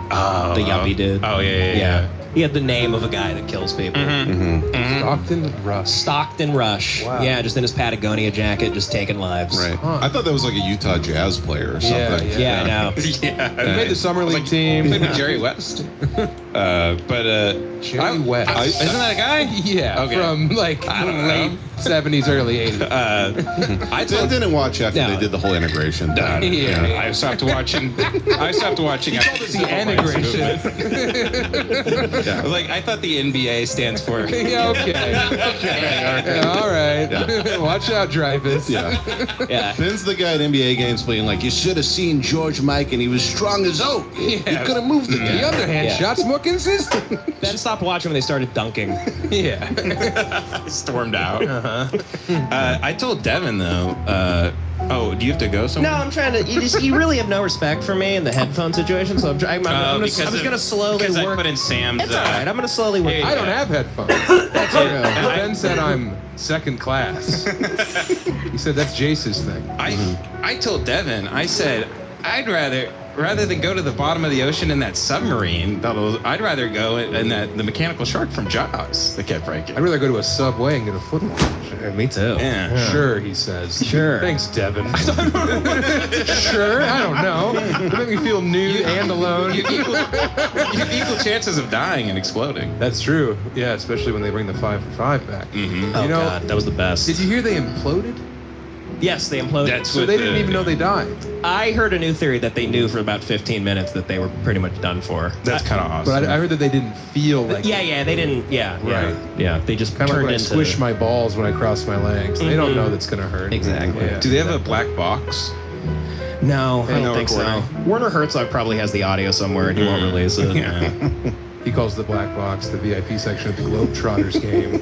the yuppie dude. Oh, yeah. He had the name of a guy that kills people. Stockton Rush. Wow. Wow. Yeah, just in his Patagonia jacket, just taking lives. Right. Huh. I thought that was like a Utah Jazz player or something. Yeah, I know. Yeah. He made the summer league team. Played with Jerry West. Jerry West. Isn't that a guy? Yeah, Okay. from like late 70s, early 80s. I I didn't watch after No. they did the whole integration thing. Yeah. I stopped watching. He called it the integration. Yeah. Like, I thought the NBA stands for. Yeah, okay. All right. Watch out, Dreyfus. Yeah. Yeah. Ben's the guy at NBA games playing like, you should have seen George Mike and he was strong as oak. He could have moved the The guy. underhand Yeah. shots more consistent. Ben stopped watching when they started dunking. Yeah. Stormed out. I told Devin though. Do you have to go No, somewhere? I'm trying to. You really have no respect for me in the headphone situation, so I'm just gonna slowly because work. I put in Sam's. It's all right. I'm gonna slowly work. I don't have headphones. That's true. Ben said I'm second class. He said that's Jace's thing. I told Devin. I said I'd rather than go to the bottom of the ocean in that submarine, I'd rather go in the mechanical shark from Jaws that kept breaking. I'd rather go to a Subway and get a foot massage. Me too. Yeah. Sure, he says. Sure. Thanks, Devin. Sure, I don't know. It made me feel nude and alone. You have equal chances of dying and exploding. That's true. Yeah, especially when they bring the 5 for 5 back. Mm-hmm. Oh You know, God, that was the best. Did you hear they imploded? Yes, they imploded. That's So what they didn't even know they died. I heard a new theory that they knew for about 15 minutes that they were pretty much done for. That's kind of awesome. But I heard that they didn't feel like Yeah, they didn't. Yeah, Right. Yeah, they just kind of like turned when I into. squish my balls when I cross my legs. They don't know that's gonna hurt. Exactly. Yeah. Do they have a black box? No, I Hey, don't no think so. recording. Werner Herzog probably has the audio somewhere, and he won't release it. Yeah. He calls the black box the VIP section of the Globetrotters game.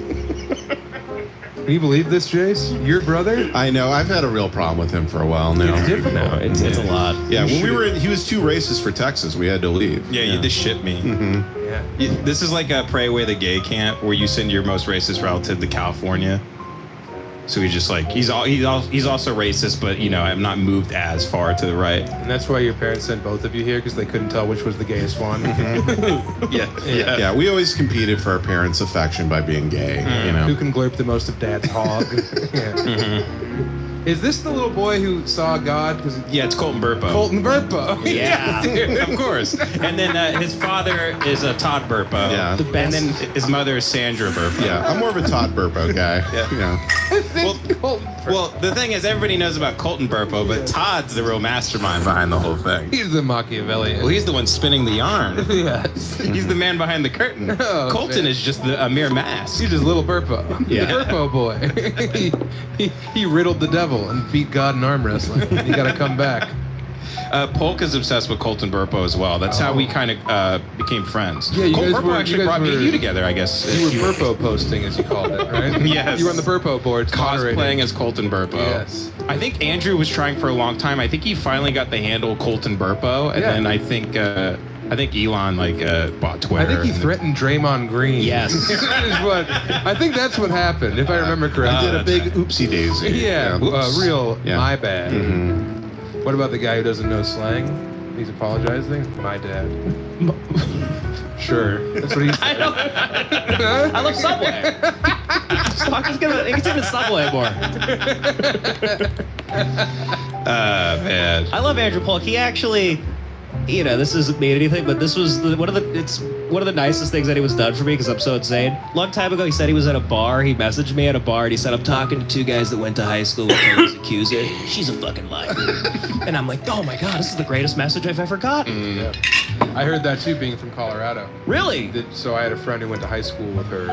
Can you believe this, Jace? Your brother? I know. I've had a real problem with him for a while now. It's difficult. No, it's a lot. Yeah, when we were he was too racist for Texas. We had to leave. Yeah, you just shit me. Yeah. This is like a Pray Away the Gay camp where you send your most racist relative to California. So he's just like he's also racist, but I'm not moved as far to the right. And that's why your parents sent both of you here, because they couldn't tell which was the gayest one. Yeah, we always competed for our parents' affection by being gay. Who can glurp the most of Dad's hog? Yeah. Is this the little boy who saw God? Because Yeah, it's Colton Burpo. Colton Burpo. Yeah. Of course. And then his father is Todd Burpo. Yeah. The And best. then his mother is Sandra Burpo. Yeah, I'm more of a Todd Burpo guy. Yeah. Well, the thing is, everybody knows about Colton Burpo, but Todd's the real mastermind behind the whole thing. He's the Machiavellian. Well, he's the one spinning the yarn. Yes. He's the man behind the curtain. Oh, Colton man. is just a mere mask. He's just little Burpo. Yeah. The Burpo boy. he riddled the devil and beat God in arm wrestling. You got to come back. Polka's obsessed with Colton Burpo as well. That's how we kind of became friends. Yeah, you Colton guys Burpo were- you actually guys brought me were- and you together, I guess. You were Burpo posting, as you called it, right? Yes. You were on the Burpo board. Cosplaying as Colton Burpo. Yes. I think Andrew was trying for a long time. I think he finally got the handle Colton Burpo, and Yeah. then I think Elon bought Twitter. I think he threatened Draymond Green. Yes. Is what I think that's what happened, if I remember correctly. I did a big oopsie daisy. Yeah, Whoops. real Yeah. my bad. What about the guy who doesn't know slang? He's apologizing? My dad. Sure. That's what he said. I love Subway. Just give it Subway more. Man. I love Andrew Polk. He actually, this doesn't mean anything, but this was one of the nicest things that he was done for me because I'm so insane. Long time ago, he said he was at a bar. He messaged me at a bar and he said, "I'm talking to 2 guys that went to high school with Kelly's accuser. She's a fucking liar." And I'm like, "Oh my God, this is the greatest message I've ever gotten." Yeah. I heard that too, being from Colorado. Really? So I had a friend who went to high school with her,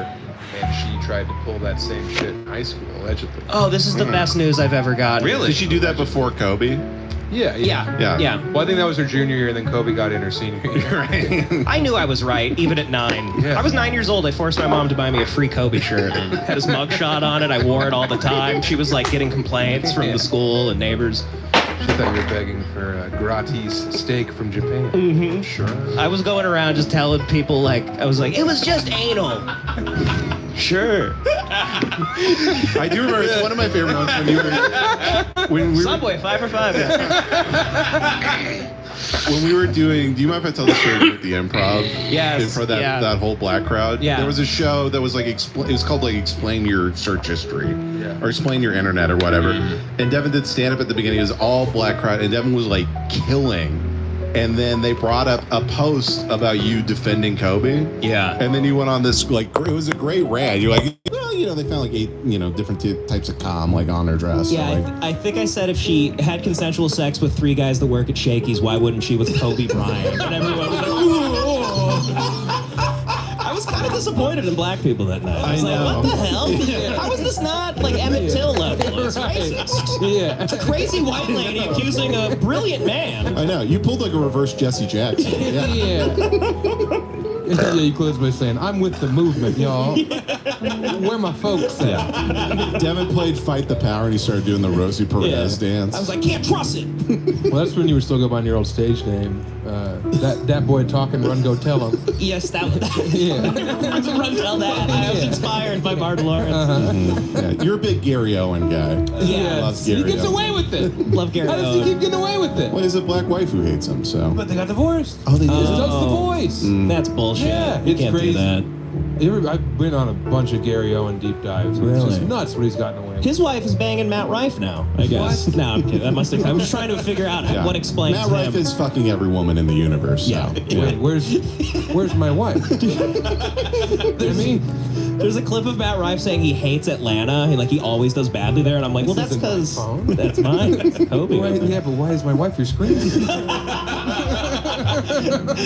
and she tried to pull that same shit in high school, allegedly. Oh, this is the best news I've ever gotten. Really? Did she do that before Kobe? Yeah. Yeah. Well, I think that was her junior year, and then Kobe got in her senior year. Right. I knew I was right, even at 9. Yeah. I was 9 years old. I forced my mom to buy me a free Kobe shirt. And had his mugshot on it. I wore it all the time. She was like getting complaints from the school and neighbors. She thought you were begging for a gratis steak from Japan. Mm-hmm. Sure. I was going around just telling people I was like, it was just anal. Sure. I do remember. It's one of my favorite moments when you were when we were Subway, 5 for 5. Yeah. when we were doing, do you mind if I tell the story at the Improv? Yes, In front of yeah. that whole black crowd? Yeah. There was a show that was like, it was called like Explain Your Search History. Yeah. Or Explain Your Internet or whatever. And Devin did stand up at the beginning. It was all black crowd. And Devin was like killing. And then they brought up a post about you defending Kobe. Yeah. And then you went on this, like, it was a great rant. You're like, well, you know, they found like 8, different types of com, like, on her dress. Yeah, So, like, I think I said if she had consensual sex with 3 guys that work at Shakey's, why wouldn't she with Kobe Bryant? And everyone was like, I was kind of disappointed in black people that night. I was like, what the hell? How is this not like Emmett Till level? It's racist. Yeah. It's a crazy white lady accusing a brilliant man. I know. You pulled like a reverse Jesse Jackson. Yeah. Yeah, you close by saying, I'm with the movement, y'all. Where my folks at? Devin played Fight the Power and he started doing the Rosie Perez dance. I was like, can't trust it. Well, that's when you were still going by your old stage name. That boy talking, run, go tell him. Yes, that was Yeah. Run tell that. I was inspired by Martin Lawrence. Yeah, you're a big Gary Owen guy. Yeah. Loves He Gary gets Owen. away with it. Love Gary How does he Owen. keep getting away with it? Well, he's a black wife who hates him, so. But they got divorced. Oh, they did? He does the voice. That's bullshit. Yeah, you it's can't crazy. do that. I've been on a bunch of Gary Owen deep dives. It's Really? just nuts what he's gotten away with. His wife is banging Matt Rife now, I guess. What? No, I'm kidding. That must have. I was trying to figure out Yeah. what explains Matt Rife him. is fucking every woman in the universe. So. Yeah. Wait, where's my wife? I mean, There's a clip of Matt Rife saying he hates Atlanta and like he always does badly there, and I'm like, well, This that's isn't my because phone. that's mine. That's Kobe. yeah, but why is my wife your screen?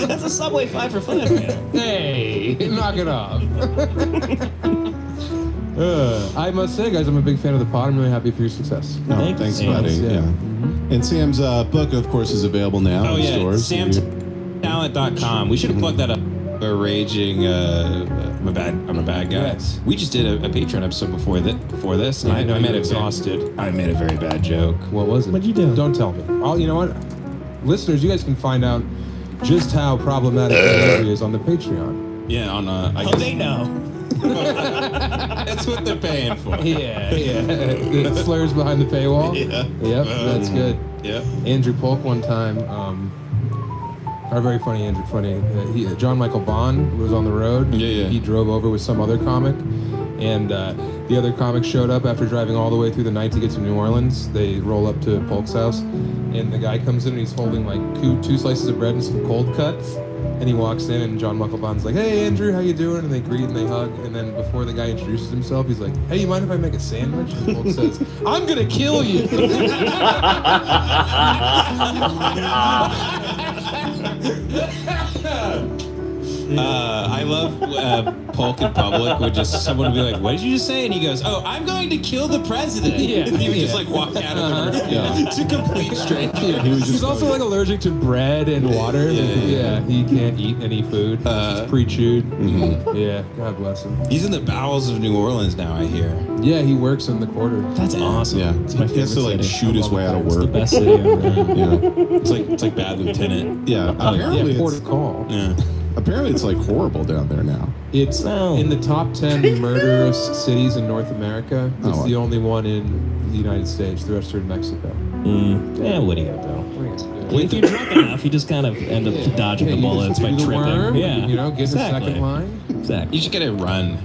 That's a Subway 5 for 5, man. Hey, knock it off. I must say, guys, I'm a big fan of the pod. I'm really happy for your success. Oh, Thanks, thanks, Sam. buddy. Yeah. Yeah. And Sam's book, of course, is available now Oh in yeah, stores. samtalent.com. We should have plugged that up. A raging, I'm a bad guy. Yes. We just did a Patreon episode before this, and I know I made you're a exhausted. I made a very bad joke. What was it? What'd you do? Don't tell me. You know what? Listeners, you guys can find out just how problematic Andrew is on the Patreon. Yeah, on I Oh, guess they know. that's what they're paying for. Yeah. The slurs behind the paywall. Yeah. Yep, that's good. Yeah. Andrew Polk one time, our very funny Andrew, John Michael Bond was on the road. Yeah. He drove over with some other comic, and the other comic showed up after driving all the way through the night to get to New Orleans. They roll up to Polk's house, and the guy comes in and he's holding like two slices of bread and some cold cuts. And he walks in, and John Michael Bond's like, "Hey, Andrew, how you doing?" And they greet and they hug. And then before the guy introduces himself, he's like, "Hey, you mind if I make a sandwich?" And Polk says, "I'm gonna kill you." I love Polk in public would just someone would be like, "What did you just say?" And he goes, "Oh, I'm going to kill the president." Yeah. And he would just Yeah. like walk out of the room. Yeah. It's a complete stranger. He was just He's also like allergic to bread and water. Yeah. He can't eat any food. He's pre-chewed. Yeah, God bless him. He's in the bowels of New Orleans now, I hear. Yeah, he works in the quarter. That's awesome. Yeah. It's my He has to favorite like city. shoot his way out of It's the work. best city ever. Yeah. It's like Bad Lieutenant. Yeah. Apparently, Yeah, port it's, of call. Yeah. apparently it's like horrible down there now. It's No. in the top 10 murderous cities in North America. It's Oh, the only one in the United States. The rest are in Mexico. Yeah, what do you do? If you're drunk enough, you just kind of end up dodging the you just bullets by do the tripping. worm, yeah, get exactly. the second line. Exactly. You just gotta run.